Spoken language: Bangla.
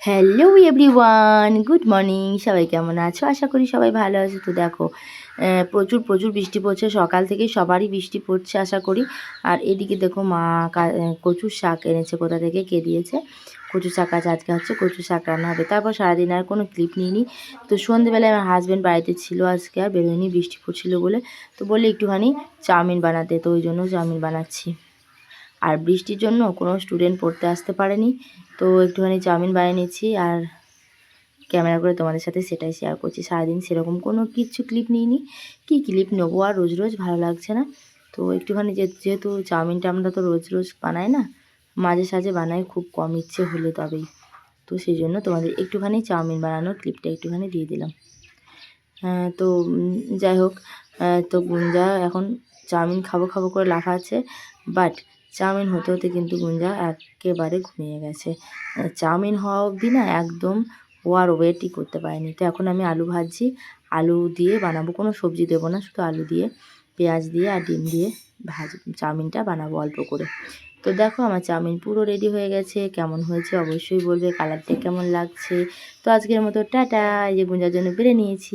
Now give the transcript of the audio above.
Hello everyone, good morning. সবাই কেমন আছো? আশা করি সবাই ভালো আছো। তো দেখো, প্রচুর প্রচুর বৃষ্টি পড়ছে সকাল থেকেই, সবারই বৃষ্টি পড়ছে আশা করি। আর এদিকে দেখো মা কচুর শাক এনেছে, কোথা থেকে কে দিয়েছে। কচু শাক আজকে হচ্ছে কচু শাক রান্না হবে। তারপর সারাদিন আর কোনো ক্লিপ নিইনি। তো সন্ধ্যেবেলায় আমার হাজব্যান্ড বাড়িতে ছিল, আজকে আর বেরোয়নি বৃষ্টি পড়ছিল বলে। তো বললে একটুখানি চাউমিন বানাতে, তো ওই জন্য চাউমিন বানাচ্ছি। আর বৃষ্টির জন্য কোনো স্টুডেন্ট পড়তে আসতে পারেনি, তো একটুখানি চাউমিন বানিয়ে নিচ্ছি আর ক্যামেরা করে তোমাদের সাথে সেটাই শেয়ার করছি। সারাদিন সেরকম কোনো কিছু ক্লিপ নিইনি, কি ক্লিপ নেবো আর, রোজ রোজ ভালো লাগছে না। তো একটুখানি যেহেতু চাউমিনটা আমরা তো রোজ রোজ বানাই না, মাঝে সাঝে বানাই, খুব কম ইচ্ছে হলে তবেই। তো সেই জন্য তোমাদের একটুখানি চাউমিন বানানোর ক্লিপটা একটুখানি দিয়ে দিলাম। তো যাই হোক, তো গুঞ্জা এখন চাউমিন খাবো খাবো করে লাফাচ্ছে, বাট চাউমিন হতে হতে কিন্তু গুঞ্জা একেবারে ঘুমিয়ে গেছে। চাউমিন হওয়া অবধি না একদম ও আর ওয়েটই করতে পারেনি। তো এখন আমি আলু ভাজছি, আলু দিয়ে বানাবো, কোনো সবজি দেবো না, শুধু আলু দিয়ে পেঁয়াজ দিয়ে আর ডিম দিয়ে চাউমিনটা বানাবো অল্প করে। তো দেখো আমার চাউমিন পুরো রেডি হয়ে গেছে। কেমন হয়েছে অবশ্যই বলবে, কালারটা কেমন লাগছে। তো আজকের মতো টাটা। এই যে গুঞ্জার জন্য বেড়ে নিয়েছি।